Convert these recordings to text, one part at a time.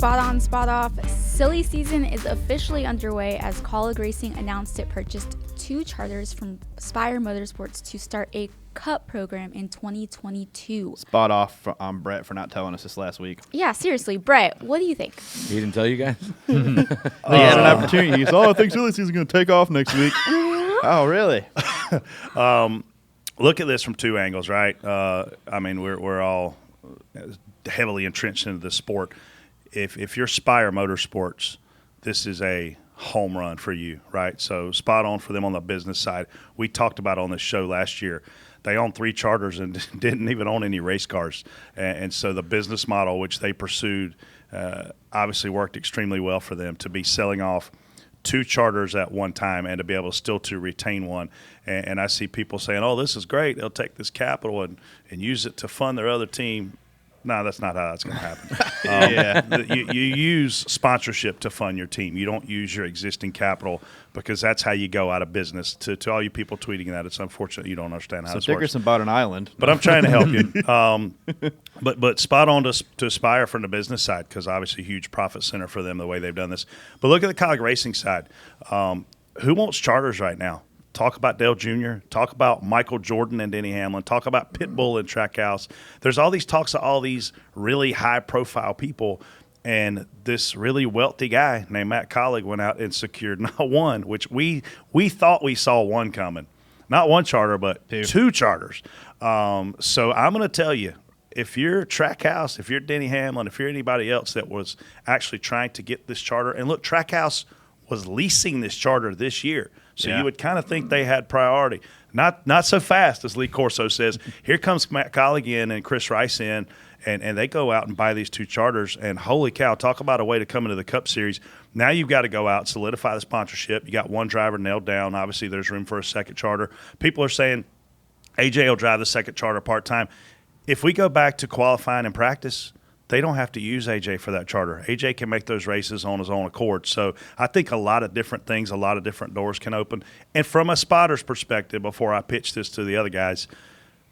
Spot on, spot off. Silly season is officially underway as Kaulig Racing announced it purchased 2 charters from Spire Motorsports to start a Cup program in 2022. Spot off on Brett for not telling us this last week. Yeah, seriously, Brett, what do you think? He didn't tell you guys? He had an opportunity. He said, I think silly season's going to take off next week. oh, really? Look at this from 2 angles, right? I mean, we're all heavily entrenched into this sport. If you're Spire Motorsports, this is a home run for you, right? So spot on for them on the business side. We talked about on this show last year. They own 3 charters and didn't even own any race cars. And so the business model which they pursued obviously worked extremely well for them to be selling off 2 charters at one time and to be able still to retain one. And I see people saying, oh, this is great. They'll take this capital and use it to fund their other team. No, that's not how that's going to happen. You use sponsorship to fund your team. You don't use your existing capital because that's how you go out of business. To all you people tweeting that, it's unfortunate you don't understand how this works. Dickerson bought an island. But I'm trying to help you. But spot on to Aspire from the business side because obviously huge profit center for them the way they've done this. But look at the Kaulig Racing side. Who wants charters right now? Talk about Dale Jr., talk about Michael Jordan and Denny Hamlin, talk about Pitbull and Trackhouse. There's all these talks of all these really high-profile people, and this really wealthy guy named Matt Kaulig went out and secured not one, which we thought we saw one coming. Not 1 charter, but 2 charters. So I'm going to tell you, if you're Trackhouse, if you're Denny Hamlin, if you're anybody else that was actually trying to get this charter, and look, Trackhouse was leasing this charter this year. So you would kind of think they had priority. Not so fast, as Lee Corso says. Here comes Matt Kaulig in and Chris Rice in, and they go out and buy these 2 charters. And holy cow, talk about a way to come into the Cup Series. Now you've got to go out, solidify the sponsorship. You got 1 driver nailed down. Obviously, there's room for a second charter. People are saying AJ will drive the second charter part-time. If we go back to qualifying and practice, they don't have to use AJ for that charter. AJ can make those races on his own accord. So I think a lot of different things, a lot of different doors can open. And from a spotter's perspective, before I pitch this to the other guys,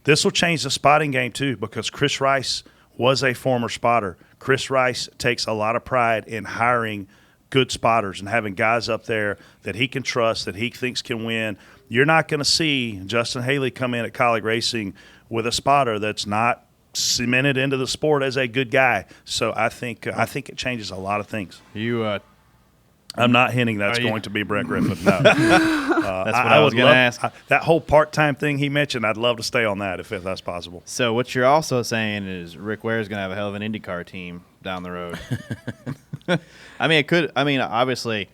this will change the spotting game too because Chris Rice was a former spotter. Chris Rice takes a lot of pride in hiring good spotters and having guys up there that he can trust, that he thinks can win. You're not going to see Justin Haley come in at Kaulig Racing with a spotter that's not cemented into the sport as a good guy. So I think it changes a lot of things. I'm not hinting that's going to be Brett Griffin. No. That's what I was going to ask. That whole part-time thing he mentioned, I'd love to stay on that if that's possible. So what you're also saying is Rick Ware's going to have a hell of an IndyCar team down the road. I mean, it could. I mean, obviously,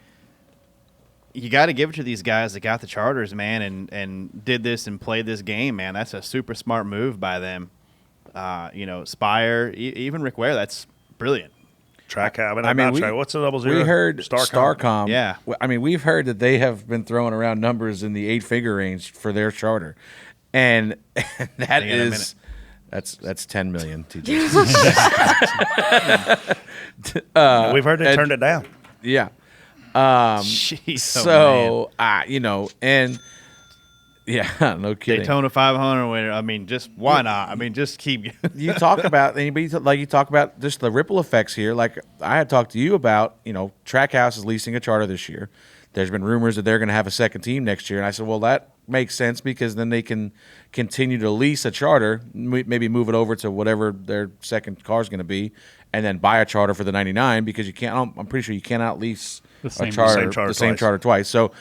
you got to give it to these guys that got the charters, man, and did this and played this game, man. That's a super smart move by them. Spire, even Rick Ware, that's brilliant. What's the 00? We heard Starcom. Starcom. Yeah. I mean, we've heard that they have been throwing around numbers in the 8-figure range for their charter, and that's $10 million. TJ. We've heard they turned it down. Yeah. Jeez, and. Yeah, no kidding. Daytona 500 winner. I mean, just why not? I mean, just keep. You talk about just the ripple effects here. Like I had talked to you about, Trackhouse is leasing a charter this year. There's been rumors that they're going to have a second team next year, and I said, well, that makes sense because then they can continue to lease a charter, maybe move it over to whatever their second car is going to be, and then buy a charter for the 99 because you can't. I'm pretty sure you cannot lease the same charter twice. So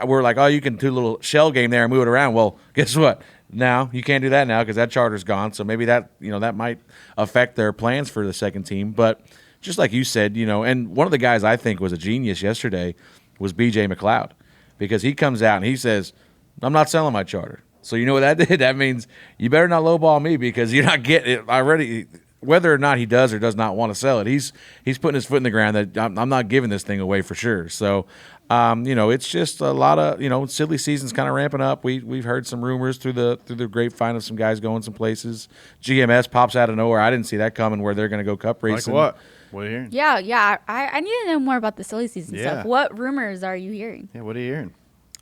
we're like, oh, you can do a little shell game there and move it around. Well, guess what? Now you can't do that now because that charter's gone. So maybe that that might affect their plans for the second team. But just like you said, and one of the guys I think was a genius yesterday was B.J. McLeod because he comes out and he says, I'm not selling my charter. So you know what that did? That means you better not lowball me because you're not getting it already. Whether or not he does or does not want to sell it, he's putting his foot in the ground that I'm not giving this thing away for sure. So, it's just a lot of silly season's kind of ramping up. We've heard some rumors through the grapevine of some guys going some places. GMS pops out of nowhere. I didn't see that coming where they're going to go Cup racing. Like what? What are you hearing? Yeah. I need to know more about the silly season stuff. What rumors are you hearing? Yeah, what are you hearing?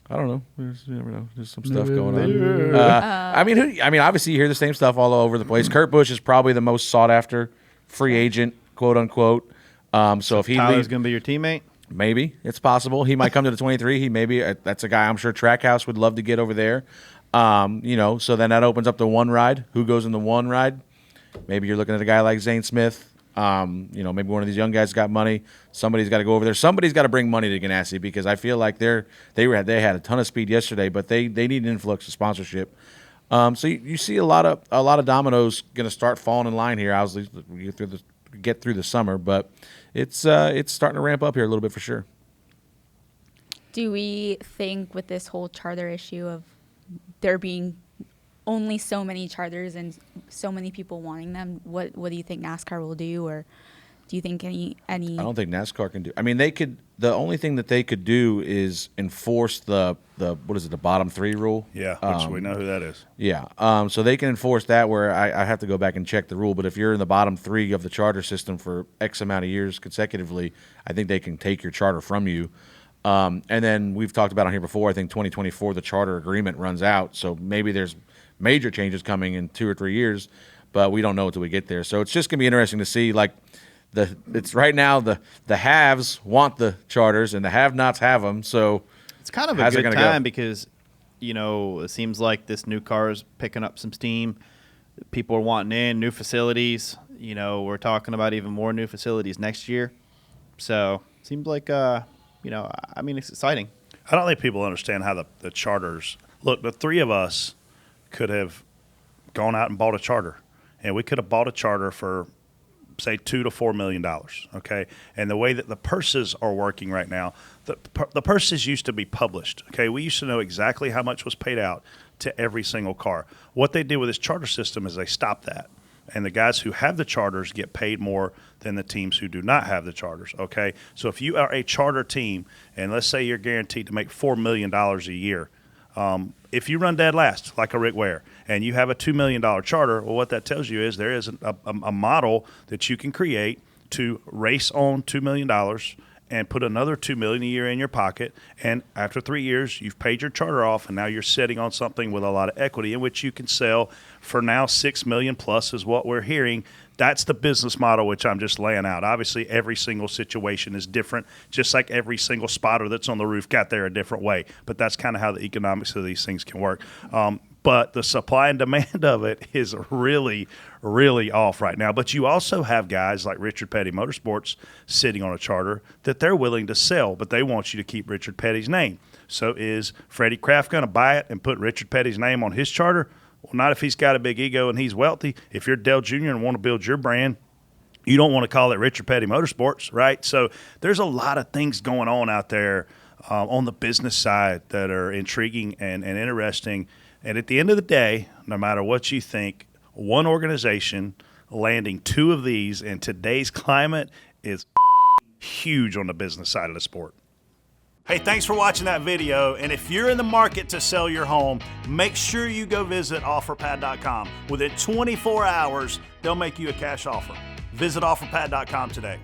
I don't know. You never know. There's some stuff going on. Obviously you hear the same stuff all over the place. Kurt Busch is probably the most sought after free agent, quote unquote. So if he Tyler's leaves, going to be your teammate. maybe it's possible he might come to the 23. He maybe that's a guy I'm sure Trackhouse would love to get over there. So then that opens up the one ride. Who goes in the one ride? Maybe you're looking at a guy like Zane Smith. Maybe one of these young guys got money. Somebody's got to go over there. Somebody's got to bring money to Ganassi because I feel like they had a ton of speed yesterday, but they need an influx of sponsorship. So you see a lot of dominoes going to start falling in line here. We get through the summer, but it's starting to ramp up here a little bit for sure. Do we think with this whole charter issue of there being only so many charters and so many people wanting them, what do you think NASCAR will do, or do you think any? I don't think NASCAR can do. I mean, they could. The only thing that they could do is enforce the bottom three rule. Yeah, which we know who that is. Yeah. So they can enforce that. Where I have to go back and check the rule, but if you're in the bottom three of the charter system for X amount of years consecutively, I think they can take your charter from you. And then we've talked about on here before. I think 2024 the charter agreement runs out, so maybe there's major changes coming in 2 or 3 years, but we don't know until we get there. So it's just gonna be interesting to see. Like it's right now the haves want the charters and the have-nots have them. So it's kind of a good time because it seems like this new car is picking up some steam. People are wanting in new facilities. We're talking about even more new facilities next year. So it seems like it's exciting. I don't think people understand how the charters look. The three of us could have gone out and bought a charter, and we could have bought a charter for, say, $2 to $4 million. Okay, and the way that the purses are working right now, the purses used to be published. Okay, we used to know exactly how much was paid out to every single car. What they did with this charter system is they stopped that, and the guys who have the charters get paid more than the teams who do not have the charters. Okay, so if you are a charter team, and let's say you're guaranteed to make $4 million a year. If you run dead last, like a Rick Ware, and you have a $2 million charter, well, what that tells you is there is a model that you can create to race on $2 million and put another $2 million a year in your pocket. And after 3 years, you've paid your charter off, and now you're sitting on something with a lot of equity in which you can sell for now $6 million plus is what we're hearing. That's the business model which I'm just laying out. Obviously, every single situation is different, just like every single spotter that's on the roof got there a different way. But that's kind of how the economics of these things can work. But the supply and demand of it is really, really off right now. But you also have guys like Richard Petty Motorsports sitting on a charter that they're willing to sell, but they want you to keep Richard Petty's name. So is Freddie Kraft going to buy it and put Richard Petty's name on his charter? Well, not if he's got a big ego and he's wealthy. If you're Dale Jr. and want to build your brand, you don't want to call it Richard Petty Motorsports, right? So there's a lot of things going on out there on the business side that are intriguing and interesting. And at the end of the day, no matter what you think, one organization landing two of these in today's climate is huge on the business side of the sport. Hey, thanks for watching that video. And if you're in the market to sell your home, make sure you go visit OfferPad.com. Within 24 hours, they'll make you a cash offer. Visit OfferPad.com today.